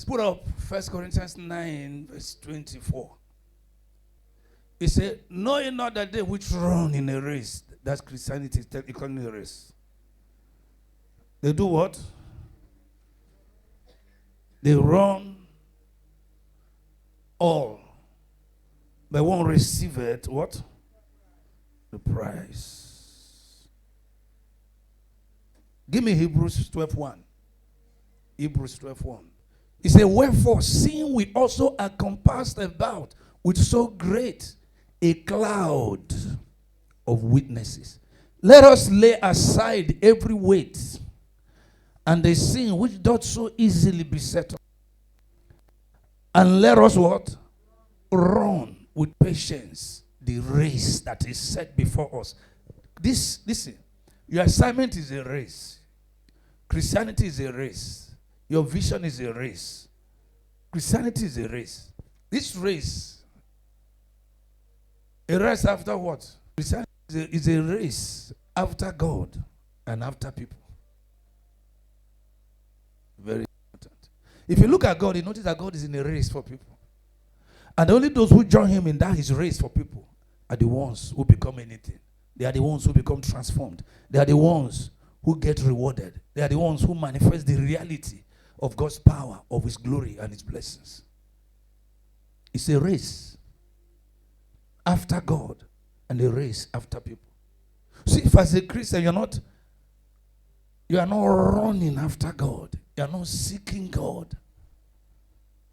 Put up 1 Corinthians 9, verse 24. He said, knowing not that they which run in a race, that's Christianity, technically a race. They do what? They run all, but won't receive it. What? The prize. Give me Hebrews 12:1. Hebrews 12:1. He said, wherefore, seeing we also are compassed about with so great a cloud of witnesses, let us lay aside every weight and the sin which doth so easily beset us, and let us what? Run with patience the race that is set before us. Listen, your assignment is a race. Christianity is a race. Your vision is a race. Christianity is a race. This race, a race after what? Christianity is a race after God and after people. Very important. If you look at God, you notice that God is in a race for people. And only those who join him in that his race for people are the ones who become anything. They are the ones who become transformed. They are the ones who get rewarded. They are the ones who manifest the reality of God's power, of his glory and his blessings. It's a race after God and a race after people. See, if as a Christian you are not running after God, you are not seeking God,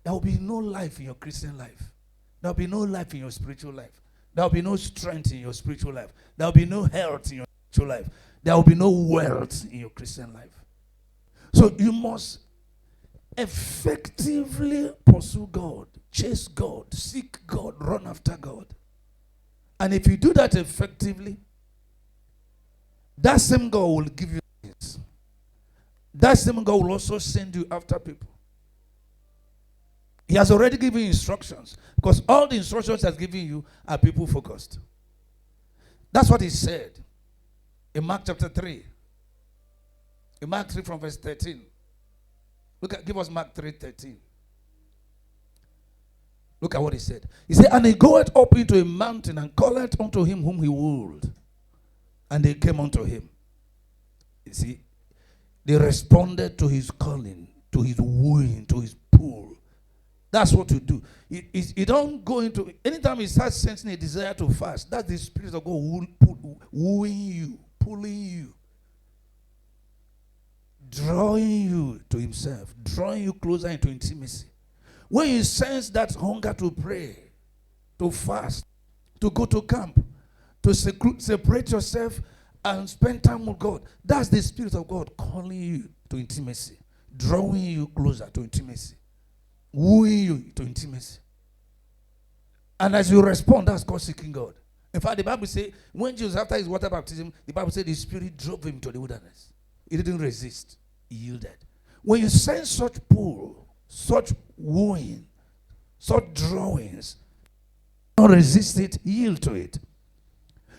there will be no life in your Christian life. There will be no life in your spiritual life. There will be no strength in your spiritual life. There will be no health in your spiritual life. There will be no wealth in your Christian life. So you must effectively pursue God, chase God, seek God, run after God. And if you do that effectively, that same God will give you things. That same God will also send you after people. He has already given you instructions, because all the instructions he has given you are people focused. That's what he said in Mark chapter 3. In Mark 3 from verse 13. Give us Mark 3:13. Look at what he said. He said, and he goeth up into a mountain and calleth unto him whom he would. And they came unto him. You see, they responded to his calling, to his wooing, to his pull. That's what you do. You don't go into, anytime you start sensing a desire to fast, that's the Spirit of God wooing you, pulling you, drawing you to himself, drawing you closer into intimacy. When you sense that hunger to pray, to fast, to go to camp, to separate yourself and spend time with God, that's the Spirit of God calling you to intimacy, drawing you closer to intimacy, wooing you to intimacy. And as you respond, that's called seeking God. In fact, the Bible says, when Jesus, after his water baptism, the Bible said the Spirit drove him to the wilderness. He didn't resist. He yielded. When you sense such pull, such wooing, such drawings, don't resist it, yield to it.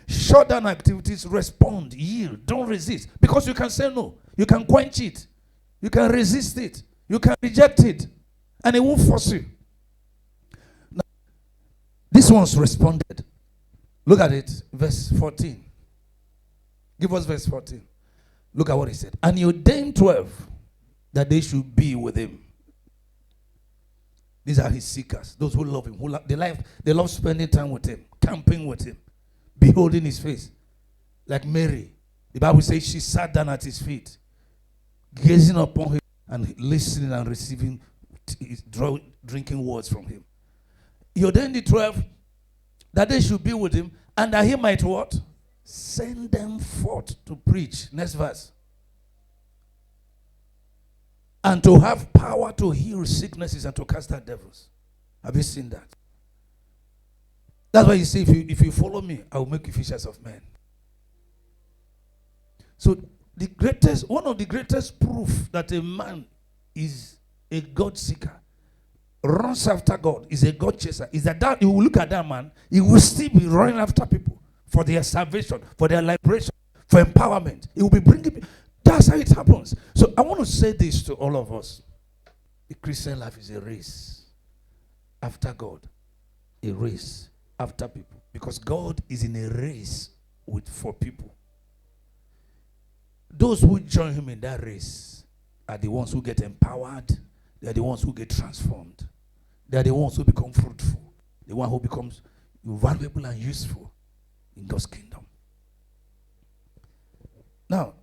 Shut down activities, respond, yield, don't resist. Because you can say no. You can quench it. You can resist it. You can reject it. And it won't force you. Now, this one's responded. Look at it, verse 14. Give us verse 14. Look at what he said. And he ordained 12 that they should be with him. These are his seekers, those who love him, they love spending time with him, camping with him, beholding his face. Like Mary, the Bible says she sat down at his feet, gazing upon him and listening and receiving, drinking words from him. He ordained the 12 that they should be with him, and that he might what? Send them forth to preach. Next verse. And to have power to heal sicknesses and to cast out devils. Have you seen that? That's why you say, if you follow me, I will make you fishers of men. So one of the greatest proof that a man is a God seeker, runs after God, is a God chaser, is that you will look at that man, he will still be running after people for their salvation, for their liberation, for empowerment. He will be bringing people. That's how it happens. So I want to say this to all of us. The Christian life is a race after God, a race after people. Because God is in a race for people. Those who join him in that race are the ones who get empowered. They are the ones who get transformed. They are the ones who become fruitful. The one who becomes valuable and useful in God's kingdom. Now,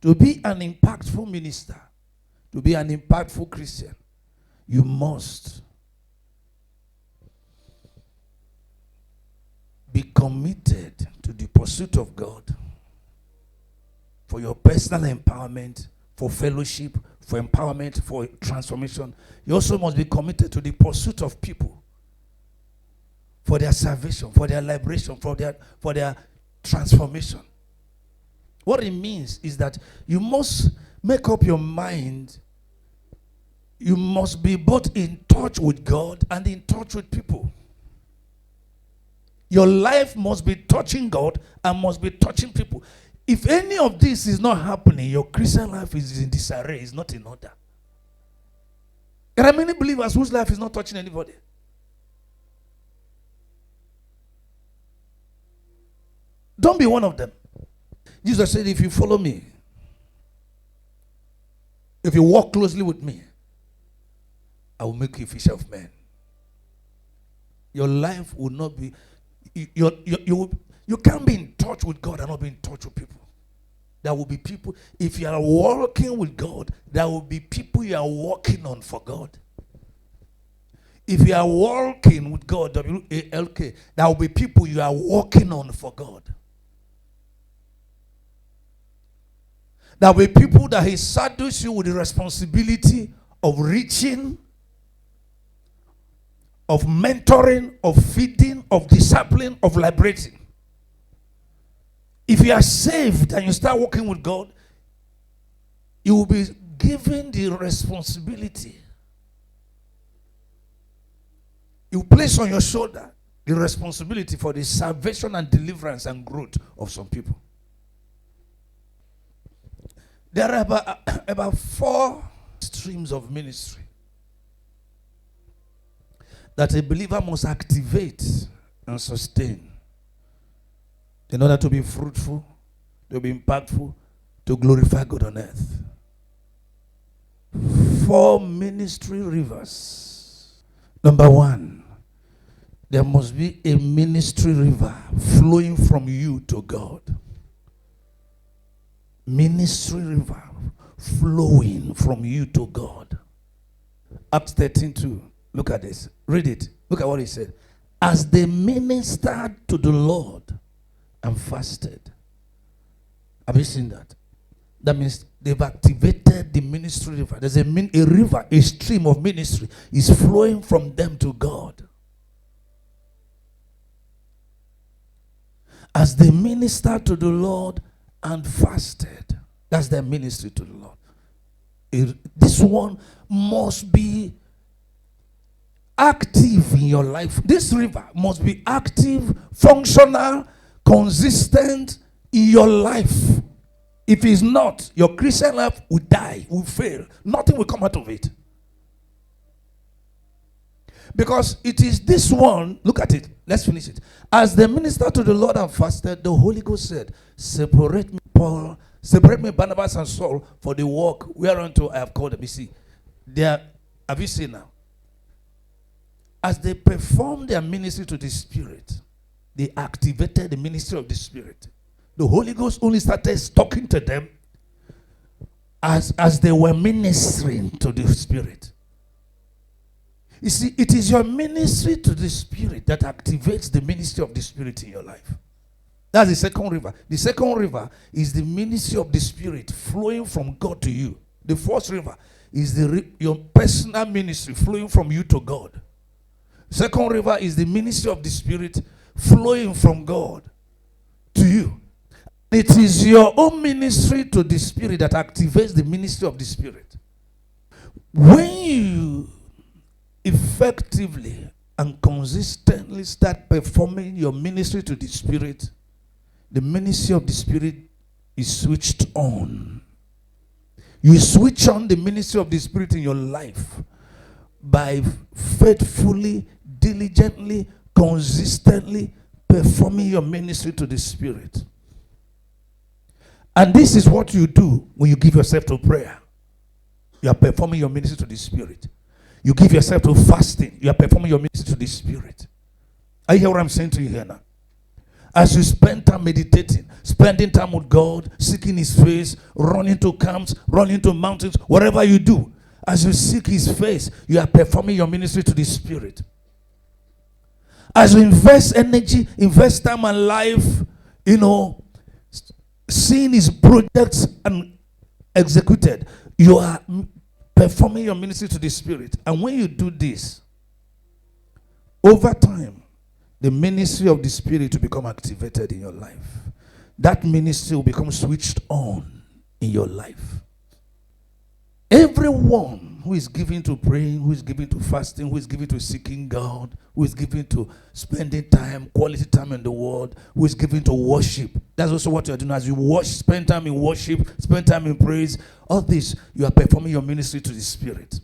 to be an impactful minister, to be an impactful Christian, you must be committed to the pursuit of God for your personal empowerment, for fellowship, for empowerment, for transformation. You also must be committed to the pursuit of people for their salvation, for their liberation, for their transformation. What it means is that you must make up your mind. You must be both in touch with God and in touch with people. Your life must be touching God and must be touching people. If any of this is not happening, your Christian life is in disarray, is not in order. There are many believers whose life is not touching anybody. Don't be one of them. Jesus said, if you follow me, if you walk closely with me, I will make you a fisher of men. Your life will not be, you can't be in touch with God and not be in touch with people. There will be people, if you are walking with God, there will be people you are walking on for God. If you are walking with God, W-A-L-K, there will be people you are walking on for God. There will be people that he saddles you with the responsibility of reaching, of mentoring, of feeding, of discipling, of liberating. If you are saved and you start working with God, you will be given the responsibility. You place on your shoulder the responsibility for the salvation and deliverance and growth of some people. There are about 4 streams of ministry that a believer must activate and sustain in order to be fruitful, to be impactful, to glorify God on earth. 4 ministry rivers. Number 1, there must be a ministry river flowing from you to God. Ministry river flowing from you to God. Acts 13:2. Look at this. Read it. Look at what he said. As they ministered to the Lord and fasted. Have you seen that? That means they've activated the ministry river. There's a river, a stream of ministry is flowing from them to God. As they ministered to the Lord and fasted. That's their ministry to the Lord. This one must be active in your life. This river must be active, functional, consistent in your life. If it's not, your Christian life will die, will fail. Nothing will come out of it. Because it is this one, look at it, let's finish it. As they ministered to the Lord and fasted, the Holy Ghost said, separate me, Paul, separate me, Barnabas and Saul, for the work whereunto I have called them. You see, have you seen now? As they performed their ministry to the Spirit, they activated the ministry of the Spirit. The Holy Ghost only started talking to them as they were ministering to the Spirit. You see, it is your ministry to the Spirit that activates the ministry of the Spirit in your life. That's the second river. The second river is the ministry of the Spirit flowing from God to you. The first river is your personal ministry flowing from you to God. The second river is the ministry of the Spirit flowing from God to you. It is your own ministry to the Spirit that activates the ministry of the Spirit. When you effectively and consistently start performing your ministry to the Spirit, the ministry of the Spirit is switched on. You switch on the ministry of the Spirit in your life by faithfully, diligently, consistently performing your ministry to the Spirit. And this is what you do when you give yourself to prayer. You are performing your ministry to the Spirit. You give yourself to fasting. You are performing your ministry to the Spirit. I hear what I'm saying to you here now. As you spend time meditating, spending time with God, seeking His face, running to camps, running to mountains, whatever you do, as you seek His face, you are performing your ministry to the Spirit. As you invest energy, invest time and life, seeing His projects and executed, you are performing your ministry to the Spirit. And when you do this, over time, the ministry of the Spirit will become activated in your life. That ministry will become switched on in your life. Everyone who is given to praying, who is given to fasting, who is given to seeking God, who is given to spending time, quality time in the Word, who is given to worship. That's also what you are doing. As you spend time in worship, spend time in praise, all this, you are performing your ministry to the Spirit.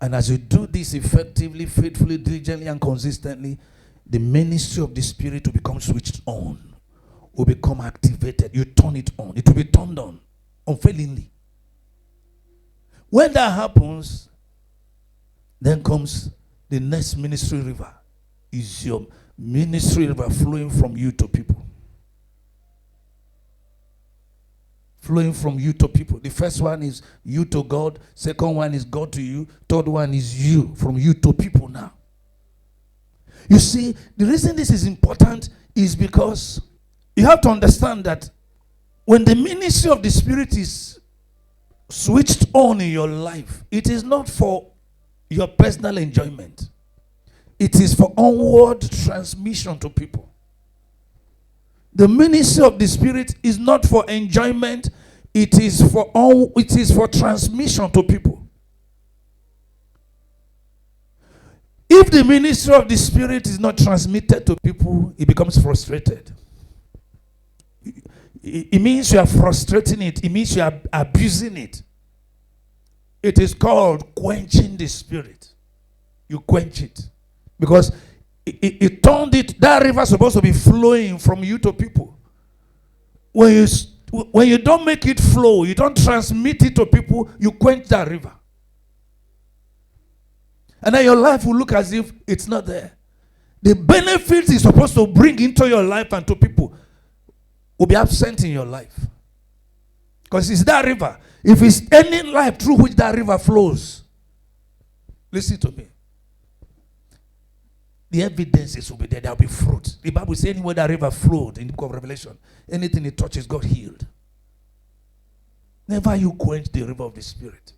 And as you do this effectively, faithfully, diligently, and consistently, the ministry of the Spirit will become switched on, will become activated. You turn it on. It will be turned on unfailingly. When that happens, then comes the next ministry river. Is your ministry river flowing from you to people. Flowing from you to people. The first one is you to God. Second one is God to you. Third one is you, from you to people now. You see, the reason this is important is because you have to understand that when the ministry of the Spirit is switched on in your life, it is not for your personal enjoyment. It is for onward transmission to people. The ministry of the Spirit is not for enjoyment. It is for transmission to people. If the ministry of the Spirit is not transmitted to people, it becomes frustrated. It means you are frustrating it. It means you are abusing it. It is called quenching the Spirit. You quench it. Because it turned it, that river is supposed to be flowing from you to people. When you don't make it flow, you don't transmit it to people, you quench that river. And then your life will look as if it's not there. The benefits it's supposed to bring into your life and to people will be absent in your life. Because it's that river. If it's any life through which that river flows, listen to me. The evidences will be there. There will be fruit. The Bible says anywhere that river flowed in the book of Revelation, anything it touches got healed. Never you quench the river of the Spirit.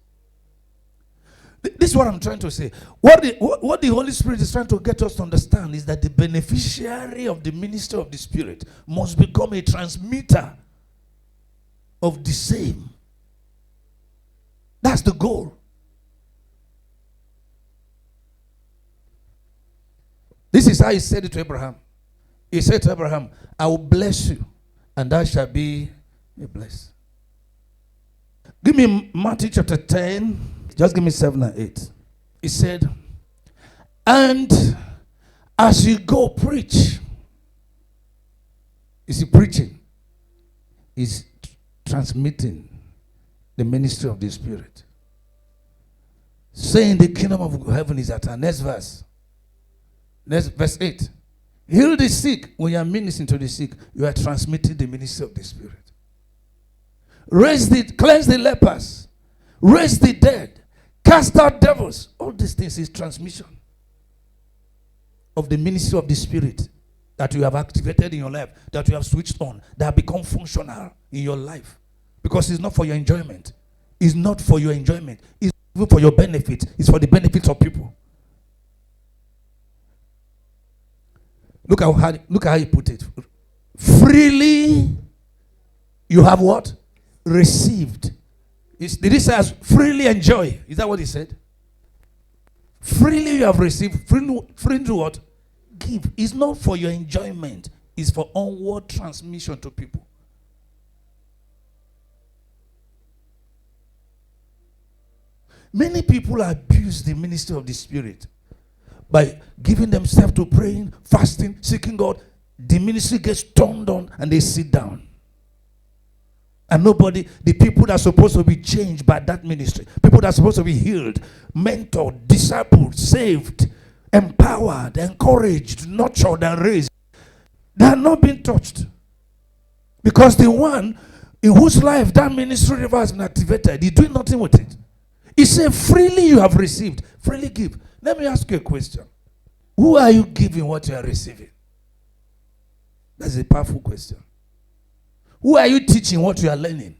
This is what I'm trying to say. What the Holy Spirit is trying to get us to understand is that the beneficiary of the ministry of the Spirit must become a transmitter of the same. That's the goal. This is how He said it to Abraham. He said to Abraham, I will bless you, and thou shalt be a blessing. Give me Matthew chapter 10. Just give me 7 and 8. He said, and as you go preach. You see, preaching is transmitting the ministry of the Spirit. Saying the kingdom of heaven is at hand. Next verse. Next verse 8. Heal the sick. When you are ministering to the sick, you are transmitting the ministry of the Spirit. Cleanse the lepers. Raise the dead. Cast out devils. All these things is transmission of the ministry of the Spirit that you have activated in your life, that you have switched on, that have become functional in your life. Because it's not for your enjoyment. It's not for your enjoyment. It's even for your benefit. It's for the benefit of people. Look how he put it. Freely you have what? Received. Did he say freely enjoy? Is that what he said? Freely you have received. Freely to what? Give. It's not for your enjoyment. It's for onward transmission to people. Many people abuse the ministry of the Spirit by giving themselves to praying, fasting, seeking God. The ministry gets turned on and they sit down. And nobody, the people that are supposed to be changed by that ministry, people that are supposed to be healed, mentored, discipled, saved, empowered, encouraged, nurtured, and raised, they are not being touched. Because the one in whose life that ministry river has been activated, he's doing nothing with it. He said, freely you have received, freely give. Let me ask you a question. Who are you giving what you are receiving? That's a powerful question. Who are you teaching what you are learning?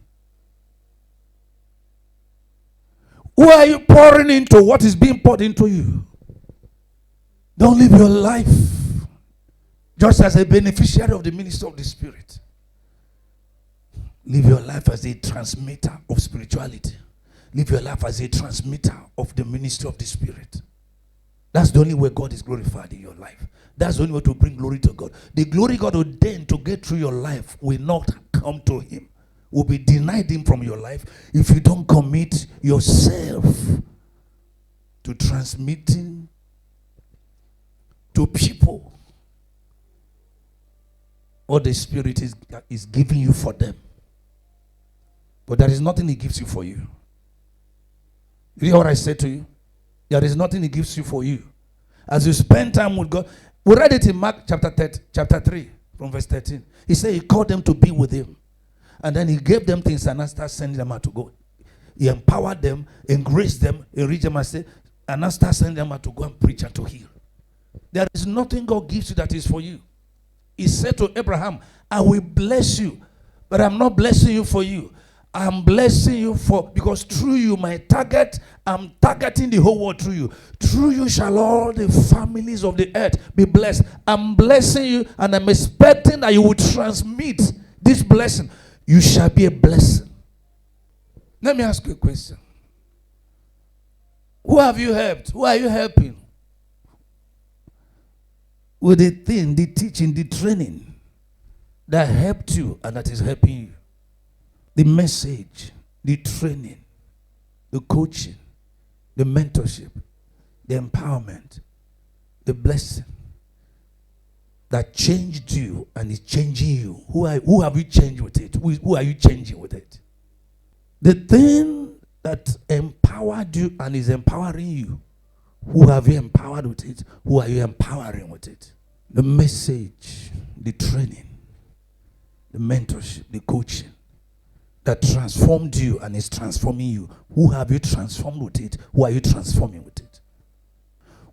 Who are you pouring into what is being poured into you? Don't live your life just as a beneficiary of the ministry of the Spirit. Live your life as a transmitter of spirituality. Live your life as a transmitter of the ministry of the Spirit. That's the only way God is glorified in your life. That's the only way to bring glory to God. The glory God ordained to get through your life will not come to him. Will be denied him from your life if you don't commit yourself to transmitting to people what the Spirit is giving you for them. But there is nothing he gives you for you. You hear what I said to you? There is nothing he gives you for you. As you spend time with God, we read it in Mark chapter 3, from verse 13. He said he called them to be with him. And then he gave them things and started sending them out to go. He empowered them, encouraged them, enriched them, and then started sending them out to go and preach and to heal. There is nothing God gives you that is for you. He said to Abraham, I will bless you, but I'm not blessing you for you. I'm blessing you because through you, I'm targeting the whole world through you. Through you shall all the families of the earth be blessed. I'm blessing you, and I'm expecting that you will transmit this blessing. You shall be a blessing. Let me ask you a question. Who have you helped? Who are you helping? With the thing, the teaching, the training that helped you and that is helping you. The message, the training, the coaching, the mentorship, the empowerment, the blessing that changed you and is changing you. Who have you changed with it? Who are you changing with it? The thing that empowered you and is empowering you, who have you empowered with it? Who are you empowering with it? The message, the training, the mentorship, the coaching that transformed you and is transforming you. Who have you transformed with it? Who are you transforming with it?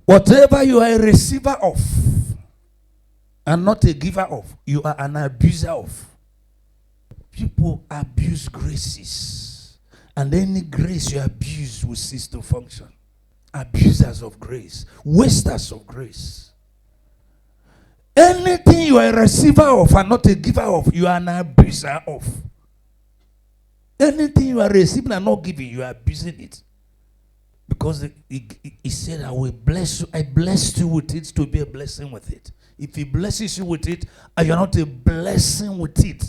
Whatever you are a receiver of and not a giver of, you are an abuser of. People abuse graces, and any grace you abuse will cease to function. Abusers of grace, wasters of grace. Anything you are a receiver of and not a giver of, you are an abuser of. Anything you are receiving and not giving, you are abusing it. Because he said, I will bless you. I blessed you with it to be a blessing with it. If he blesses you with it, and you're not a blessing with it,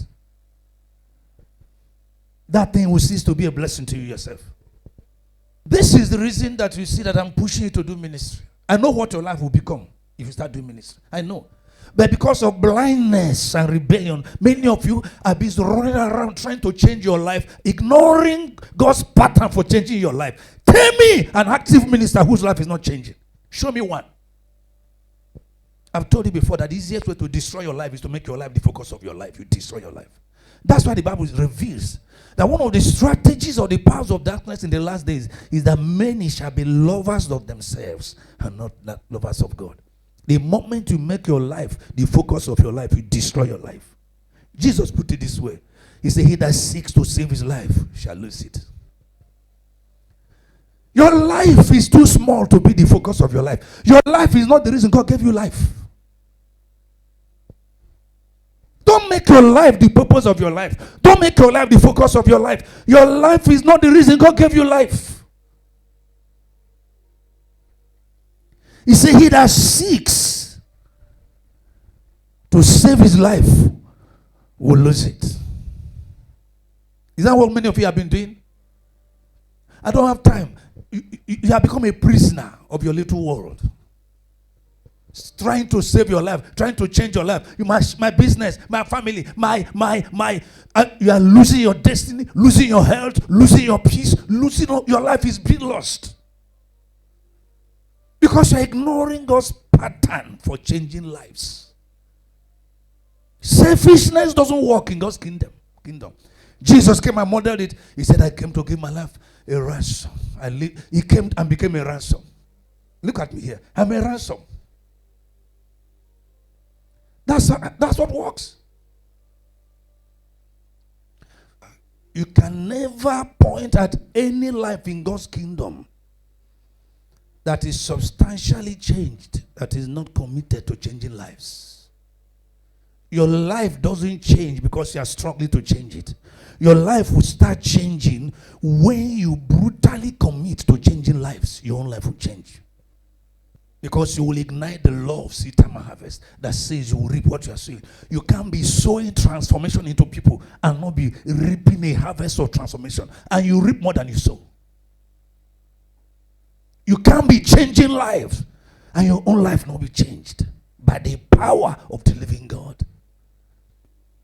that thing will cease to be a blessing to you yourself. This is the reason that you see that I'm pushing you to do ministry. I know what your life will become if you start doing ministry. I know. But because of blindness and rebellion, many of you are busy running around trying to change your life, ignoring God's pattern for changing your life. Tell me an active minister whose life is not changing. Show me one. I've told you before that the easiest way to destroy your life is to make your life the focus of your life. You destroy your life. That's why the Bible reveals that one of the strategies of the powers of darkness in the last days is that many shall be lovers of themselves and not lovers of God. The moment you make your life the focus of your life, you destroy your life. Jesus put it this way. He said, he that seeks to save his life shall lose it. Your life is too small to be the focus of your life. Your life is not the reason God gave you life. Don't make your life the purpose of your life. Don't make your life the focus of your life. Your life is not the reason God gave you life. He said, he that seeks to save his life will lose it. Is that what many of you have been doing? I don't have time. You have become a prisoner of your little world. Trying to save your life, trying to change your life. My business, my family, you are losing your destiny, losing your health, losing your peace, your life is being lost. Because you're ignoring God's pattern for changing lives. Selfishness doesn't work in God's kingdom. Jesus came and modeled it. He said, I came to give my life a ransom. He came and became a ransom. Look at me here. I'm a ransom. That's what works. You can never point at any life in God's kingdom that is substantially changed, that is not committed to changing lives. Your life doesn't change because you are struggling to change it. Your life will start changing when you brutally commit to changing lives. Your own life will change. Because you will ignite the law of seed time and harvest that says you will reap what you are sowing. You can't be sowing transformation into people and not be reaping a harvest of transformation. And you reap more than you sow. You can't be changing lives and your own life not be changed by the power of the living God.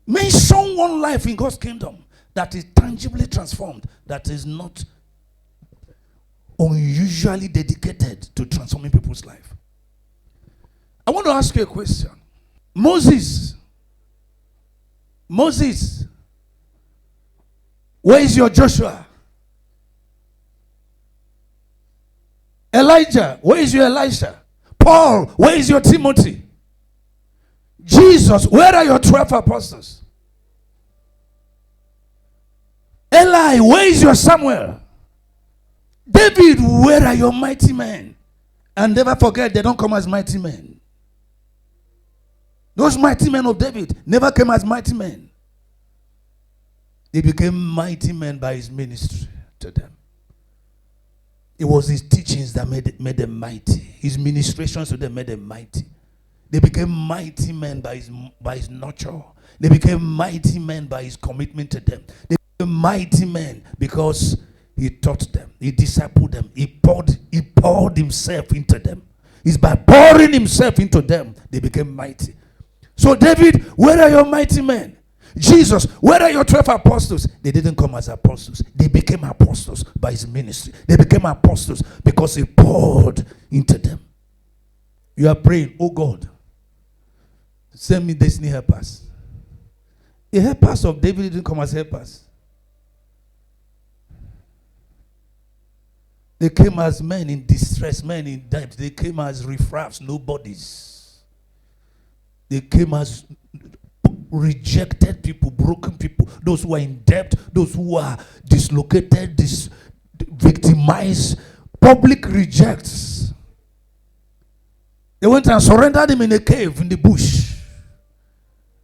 Mention one life in God's kingdom that is tangibly transformed, that is not unusually dedicated to transforming people's life. I want to ask you a question. Moses, where is your Joshua? Elijah, where is your Elisha? Paul, where is your Timothy? Jesus, where are your 12 apostles? Eli, where is your Samuel? David, where are your mighty men? And never forget, they don't come as mighty men. Those mighty men of David never came as mighty men. They became mighty men by his ministry to them. It was his teachings that made them mighty. His ministrations to them made them mighty. They became mighty men by his nurture. They became mighty men by his commitment to them. They became mighty men because he taught them. He discipled them. He poured himself into them. It's by pouring himself into them, they became mighty. So David, where are your mighty men? Jesus, where are your 12 apostles? They didn't come as apostles. They became apostles by his ministry. They became apostles because he poured into them. You are praying, oh God, send me destiny helpers. The helpers of David didn't come as helpers. They came as men in distress, men in debt. They came as riffraffs, nobodies. They came as rejected people, broken people, those who are in debt, those who are dislocated, victimized, public rejects. They went and surrendered him in a cave in the bush.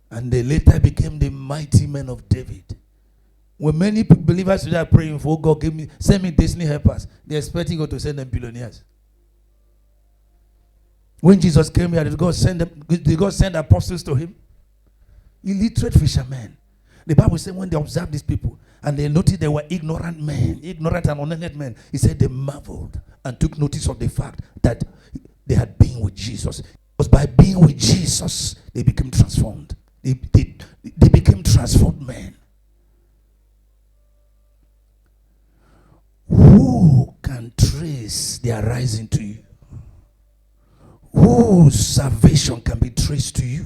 And they later became the mighty men of David. When many believers today are praying for God, send me destiny helpers, they're expecting God to send them billionaires. When Jesus came here, did God send apostles to him? Illiterate fishermen. The Bible said when they observed these people and they noticed they were ignorant men, ignorant and unlearned men, he said they marveled and took notice of the fact that they had been with Jesus. It was by being with Jesus they became transformed. They became transformed men. Who can trace their rising to you? Whose salvation can be traced to you?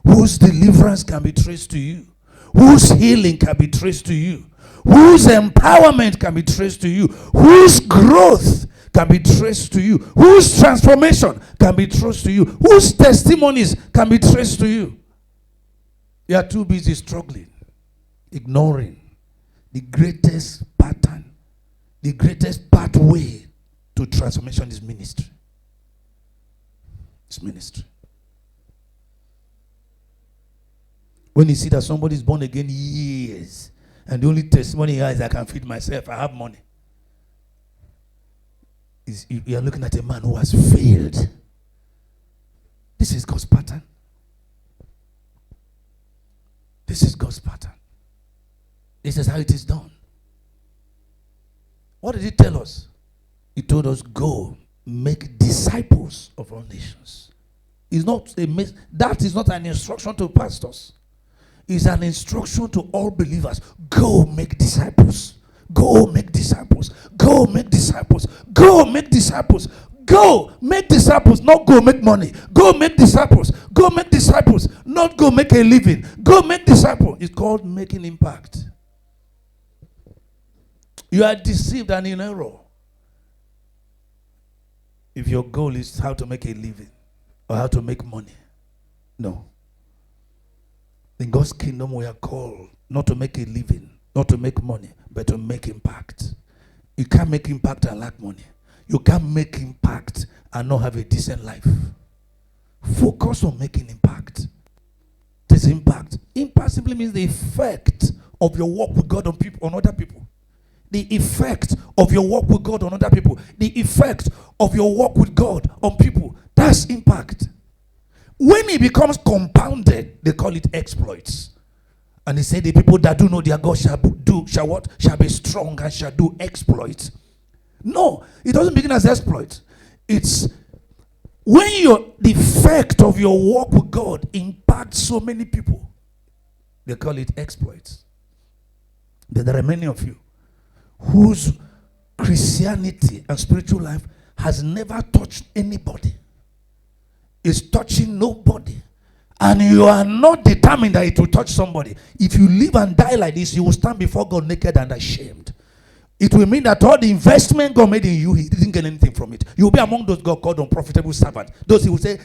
Whose deliverance can be traced to you? Whose healing can be traced to you? Whose empowerment can be traced to you? Whose growth can be traced to you? Whose transformation can be traced to you? Whose testimonies can be traced to you? You are too busy struggling, ignoring the greatest pattern, the greatest pathway to transformation is ministry. It's ministry. When you see that somebody is born again years, and the only testimony he has is I can feed myself, I have money. You are looking at a man who has failed. This is God's pattern. This is God's pattern. This is how it is done. What did he tell us? He told us, go make disciples of all nations. That is not an instruction to pastors. It's an instruction to all believers. Go make disciples. Go make disciples. Go make disciples. Go make disciples. Go make disciples. Not go make money. Go make disciples. Go make disciples. Not go make a living. Go make disciples. It's called making impact. You are deceived and in error if your goal is how to make a living or how to make money. No. In God's kingdom, we are called not to make a living, not to make money, but to make impact. You can't make impact and lack money. You can't make impact and not have a decent life. Focus on making impact. This impact. Impact simply means the effect of your work with God on other people. The effect of your work with God on other people. The effect of your work with God on people. That's impact. When it becomes compounded, they call it exploits. And they say the people that do know their God shall be strong and shall do exploits. No, it doesn't begin as exploits. It's when the effect of your work with God impacts so many people, they call it exploits. But there are many of you whose Christianity and spiritual life has never touched anybody. It's touching nobody. And you are not determined that it will touch somebody. If you live and die like this, you will stand before God naked and ashamed. It will mean that all the investment God made in you, he didn't get anything from it. You will be among those God called unprofitable servants. Those he will say,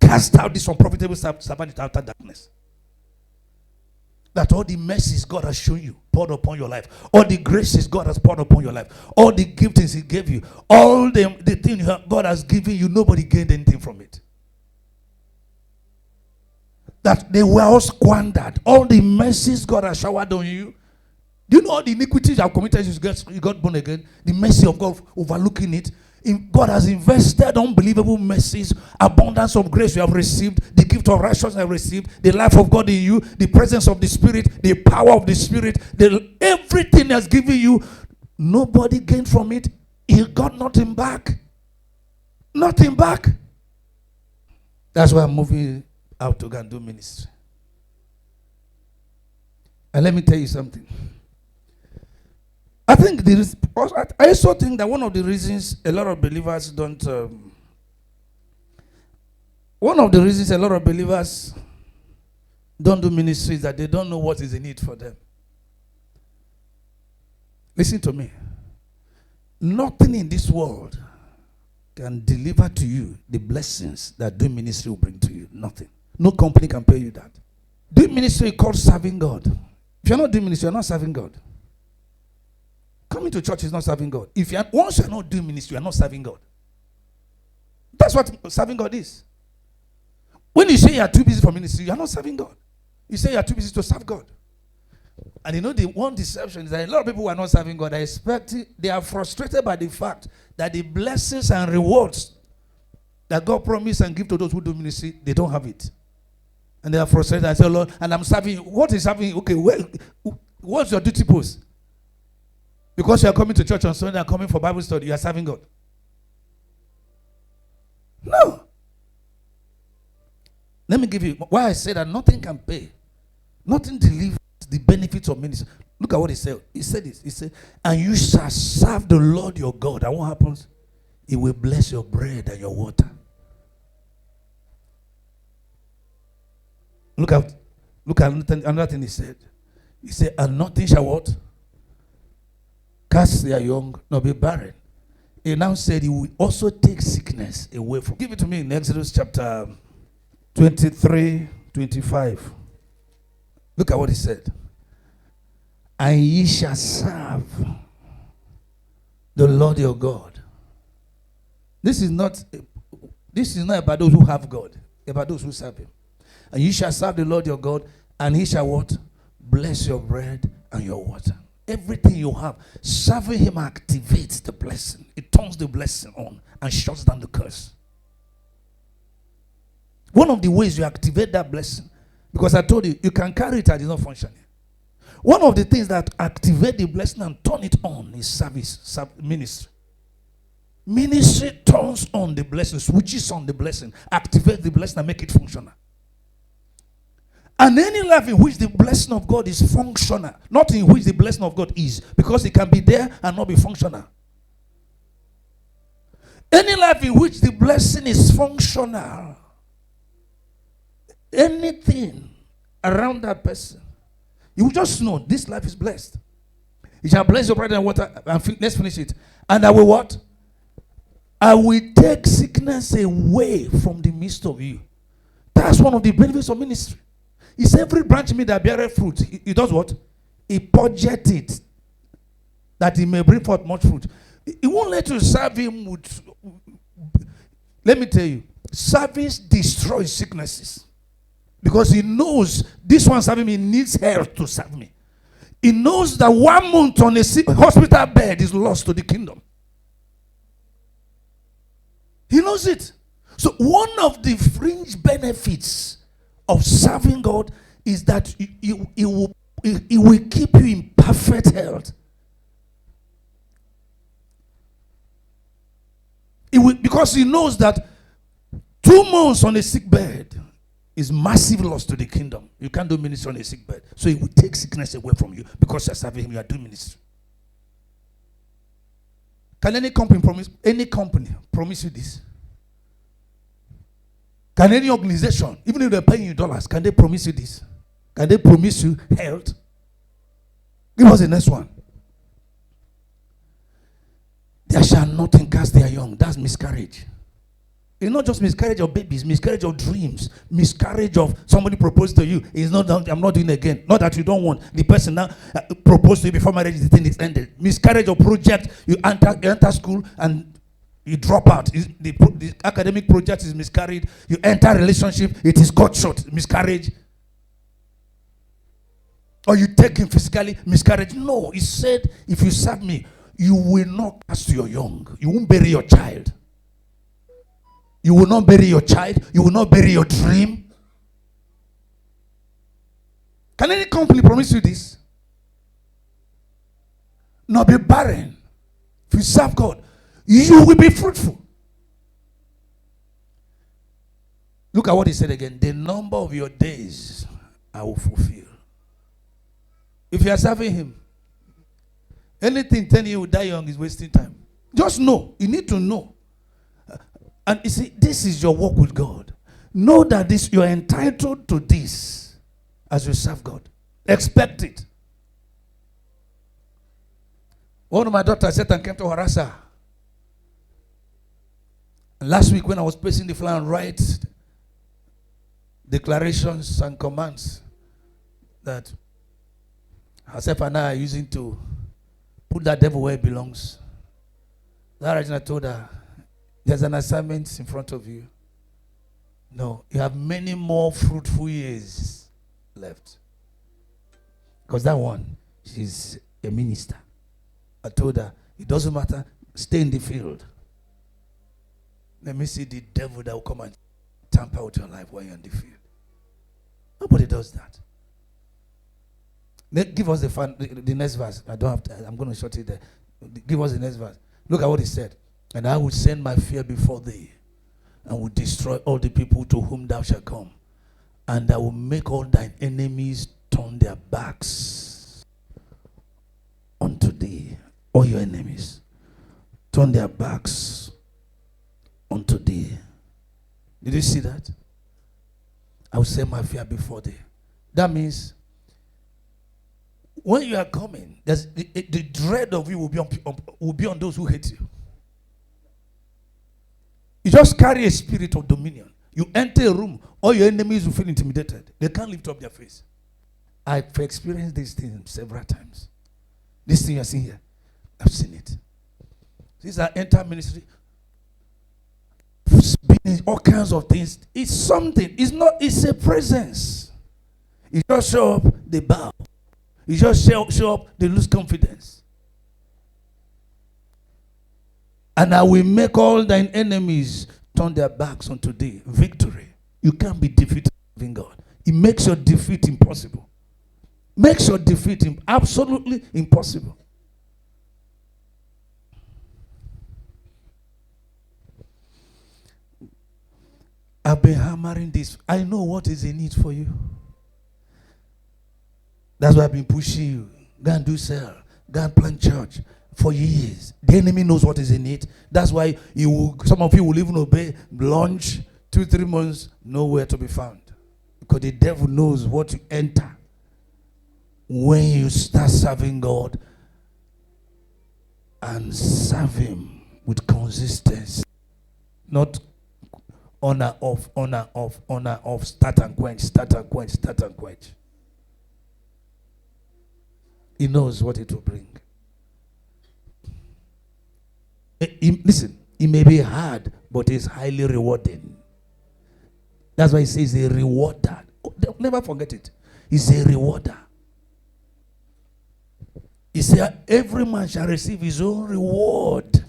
cast out this unprofitable servant out of darkness. That all the mercies God has shown you, poured upon your life, all the graces God has poured upon your life, all the giftings he gave you, all the things God has given you, nobody gained anything from it. That they were all squandered. All the mercies God has showered on you. Do you know all the iniquities you have committed? You got born again. The mercy of God overlooking it. God has invested unbelievable mercies, abundance of grace you have received, the gift of righteousness you have received, the life of God in you, the presence of the Spirit, the power of the Spirit, everything He has given you. Nobody gained from it. He got nothing back. Nothing back. That's why I'm moving out to go and do ministry. And let me tell you something. I also think that one of the reasons a lot of believers don't do ministry is that they don't know what is in it for them. Listen to me. Nothing in this world can deliver to you the blessings that doing ministry will bring to you. Nothing. No company can pay you that. Doing ministry is called serving God. If you're not doing ministry, you're not serving God. Coming to church is not serving God. Once you're not doing ministry, you're not serving God. That's what serving God is. When you say you're too busy for ministry, you're not serving God. You say you're too busy to serve God. And you know the one deception is that a lot of people who are not serving God, they are frustrated by the fact that the blessings and rewards that God promised and give to those who do ministry, they don't have it. And they are frustrated and say, Lord, and I'm serving. What is serving? Okay, what's your duty post? Because you are coming to church on Sunday and coming for Bible study, you are serving God. No. Let me give you why I say that nothing can pay. Nothing delivers the benefits of ministry. Look at what he said. He said this. He said, and you shall serve the Lord your God. And what happens? He will bless your bread and your water. Look at another thing he said. He said, and nothing shall what? Cast their young, nor be barren. He now said he will also take sickness away from. Give it to me in Exodus chapter 23, 25. Look at what he said. And ye shall serve the Lord your God. This is not about those who have God, about those who serve him. And ye shall serve the Lord your God, and he shall what? Bless your bread and your water. Everything you have, serving him activates the blessing. It turns the blessing on and shuts down the curse. One of the ways you activate that blessing, because I told you, you can carry it and it's not functioning. One of the things that activate the blessing and turn it on is service, ministry. Ministry turns on the blessing, switches on the blessing, activates the blessing and make it functional. And any life in which the blessing of God is functional, not in which the blessing of God is, because it can be there and not be functional. Any life in which the blessing is functional, anything around that person, you will just know this life is blessed. You shall bless your bread and water. And let's finish it. And I will what? I will take sickness away from the midst of you. That's one of the benefits of ministry. It's every branch in me that beareth fruit. He does what? He purgeth it, that he may bring forth much fruit. He won't let you serve him with. Let me tell you, service destroys sicknesses. Because he knows this one serving me needs health to serve me. He knows that 1 month on a hospital bed is lost to the kingdom. He knows it. So one of the fringe benefits of serving God is that he will keep you in perfect health. Because he knows that 2 months on a sick bed is massive loss to the kingdom. You can't do ministry on a sick bed. So he will take sickness away from you because you're serving him, you are doing ministry. Can any company promise you this? Can any organization, even if they're paying you dollars, can they promise you this? Can they promise you health? Give us the next one. There shall nothing cast their young. That's miscarriage. It's not just miscarriage of babies, miscarriage of dreams, miscarriage of somebody proposed to you. It's not, I'm not doing it again. Not that you don't want. The person now proposed to you before marriage, the thing is ended. Miscarriage of project, you enter school and you drop out. The academic project is miscarried. You enter a relationship, it is cut short. Miscarriage. Or you take him physically, miscarriage. No, he said, if you serve me, you will not cast your young. You won't bury your child. You will not bury your child. You will not bury your dream. Can any company promise you this? Not be barren. If you serve God, you will be fruitful. Look at what he said again. The number of your days I will fulfill. If you are serving him, anything telling you will die young is wasting time. Just know. You need to know. And you see, this is your walk with God. Know that this you are entitled to this as you serve God. Expect it. One of my daughters said and came to harass her. Last week when I was pacing the floor and write declarations and commands that herself and I are using to put that devil where it belongs, that Regina told her, there's an assignment in front of you. No, you have many more fruitful years left. Because that one, she's a minister. I told her, it doesn't matter, stay in the field. Let me see the devil that will come and tamper with your life while you're in the field. Nobody does that. Give us the next verse. I don't have to, I'm going to short it there. Give us the next verse. Look at what he said. And I will send my fear before thee, and will destroy all the people to whom thou shalt come. And I will make all thine enemies turn their backs unto thee. All your enemies turn their backs unto thee. Did you see that? I will send my fear before thee. That means when you are coming, the dread of you will be on those who hate you. You just carry a spirit of dominion. You enter a room, all your enemies will feel intimidated. They can't lift up their face. I've experienced this thing several times. This thing you're seeing here, I've seen it. These are enter ministry. All kinds of things. It's something. It's a presence. You just show up, they bow. You just show up, they lose confidence. And I will make all thine enemies turn their backs unto thee. Victory. You can't be defeated in God. It makes your defeat impossible. Makes your defeat absolutely impossible. I've been hammering this. I know what is in it for you. That's why I've been pushing you. Go and do cell. Go and plant church for years. The enemy knows what is in it. That's why some of you will even obey launch 2-3 months, nowhere to be found. Because the devil knows what you enter when you start serving God and serve him with consistency. Not honor off, start and quench. He knows what it will bring. Listen, it may be hard, but it's highly rewarding. That's why he says a rewarder. Never forget it. He's a rewarder. He said, every man shall receive his own reward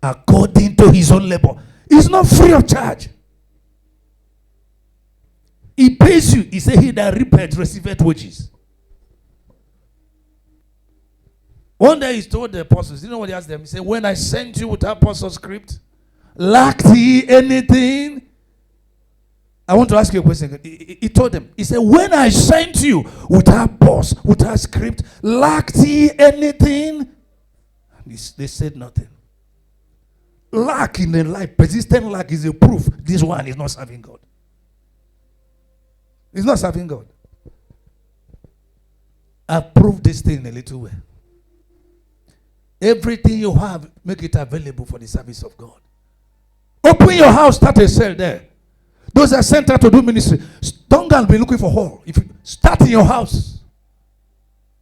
according to his own labor. It's not free of charge. He pays you. He said, he that reapeth receiveth wages. One day he told the apostles, you know what he asked them? He said, when I sent you with apostles' script, lacked ye anything? I want to ask you a question. He told them, he said, when I sent you without pause, without script, lacked ye anything? They said nothing. Lack in the life, persistent lack is a proof this one is not serving God. He's not serving God. I've proved this thing in a little way. Everything you have, make it available for the service of God. Open your house, start a cell there. Those are sent out to do ministry. Don't go and be looking for hall. If you start in your house,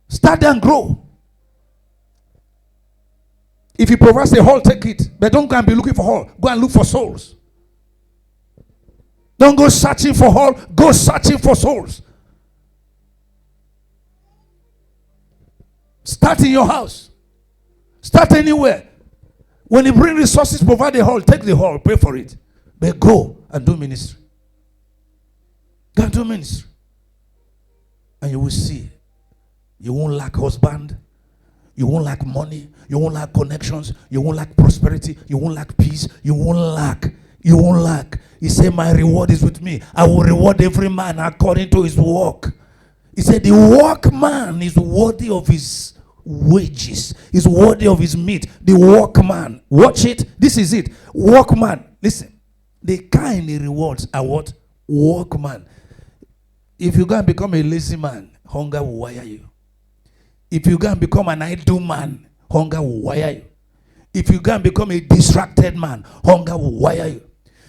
start there and grow. If you provide a hall, take it. But don't go and be looking for hall. Go and look for souls. Don't go searching for hall. Go searching for souls. Start in your house. Start anywhere. When you bring resources, provide a hall. Take the hall. Pay for it. But go and do ministry. Go and do ministry. And you will see. You won't lack husband. You won't lack money. You won't lack connections. You won't lack prosperity. You won't lack peace. You won't lack. You won't lack. He said, my reward is with me. I will reward every man according to his work. He said, the workman is worthy of his wages. Is worthy of his meat. The workman. Watch it. This is it. Workman. Listen. The kind of rewards are what? Workman. If you go and become a lazy man, hunger will wire you. If you go and become an idle man, hunger will wire you. If you go and become a distracted man, hunger will wire you.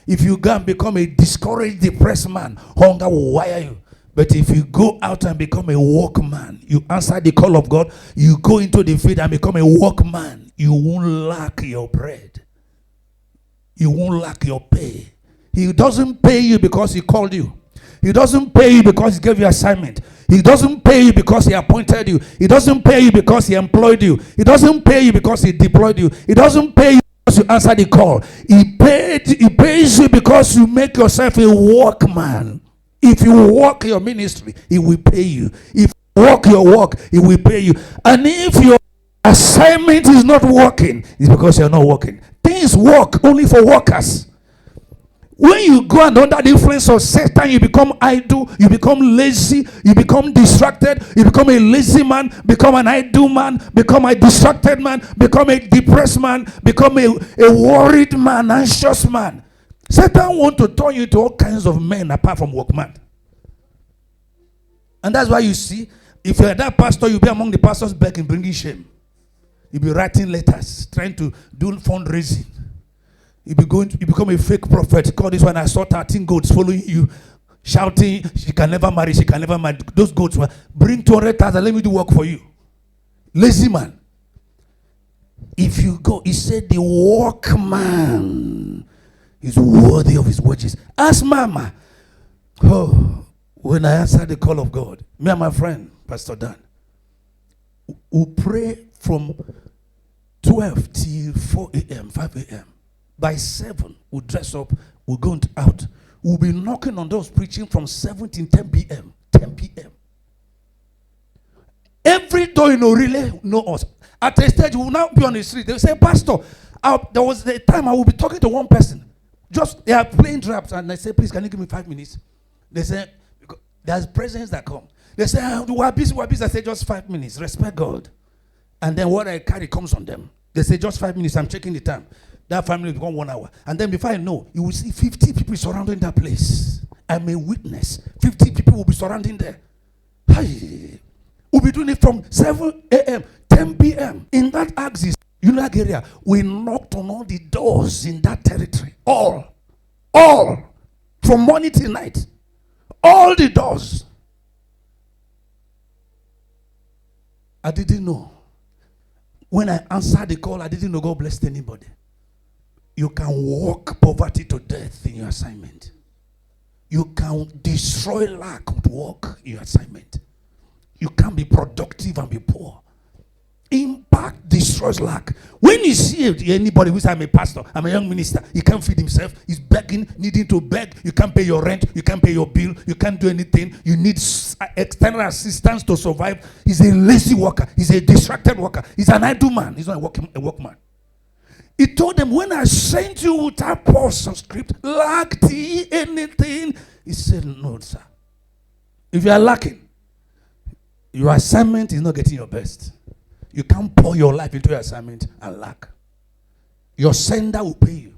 If you go and become a discouraged, depressed man, hunger will wire you. But if you go out and become a workman, you answer the call of God, you go into the field and become a workman, you won't lack your bread. You won't lack your pay. He doesn't pay you because he called you. He doesn't pay you because he gave you assignment. He doesn't pay you because he appointed you. He doesn't pay you because he employed you. He doesn't pay you because he deployed you. He doesn't pay you because you answer the call. He pays you because you make yourself a workman. If you work your ministry, he will pay you. If you work your work, he will pay you. And if your assignment is not working, it's because you're not working. Things work only for workers. When you go and under the influence of Satan, you become idle, you become lazy, you become distracted, you become a lazy man, become an idle man, become a distracted man, become a depressed man, become a worried man, anxious man. Satan wants to turn you into all kinds of men apart from workman. And that's why you see, if you're that pastor, you'll be among the pastors begging, bringing shame. You'll be writing letters, trying to do fundraising. You become a fake prophet. God, this one I saw 13 goats following you, shouting, she can never marry, she can never marry. Those goats were, bring 200,000, let me do work for you. Lazy man. If you go, he said the workman is worthy of his wages. Ask Mama. Oh, when I answered the call of God, me and my friend, Pastor Dan, we pray from 12 till 4 a.m., 5 a.m. By 7, we'll dress up, we'll go out. We'll be knocking on doors, preaching from 7 till 10 p.m. 10 p.m. Every door in Orile know us. At a stage, we will now be on the street. They will say, Pastor, there was a time I will be talking to one person. Just, they are playing drafts, and I say, please, can you give me 5 minutes? They say, there's presidents that come. They say, we're busy. I say, just 5 minutes. Respect God. And then what I carry comes on them. They say, just 5 minutes. I'm checking the time. That family will become 1 hour. And then before I know, you will see 50 people surrounding that place. I'm a witness. 50 people will be surrounding there. Hey. We'll be doing it from 7 a.m., 10 p.m. In that axis, that area, we knocked on all the doors in that territory. All. From morning till night. All the doors. I didn't know. When I answered the call, I didn't know God blessed anybody. You can walk poverty to death in your assignment. You can destroy lack with work in your assignment. You can be productive and be poor. Impact destroys lack. When you see anybody who says, I'm a pastor, I'm a young minister, he can't feed himself, he's begging, needing to beg, you can't pay your rent, you can't pay your bill, you can't do anything, you need external assistance to survive. He's a lazy worker, he's a distracted worker, he's an idle man, he's not a workman. He told them, when I sent you without pause or script, lacked he anything? He said, no, sir. If you are lacking, your assignment is not getting your best. You can't pour your life into your assignment and lack. Your sender will pay you.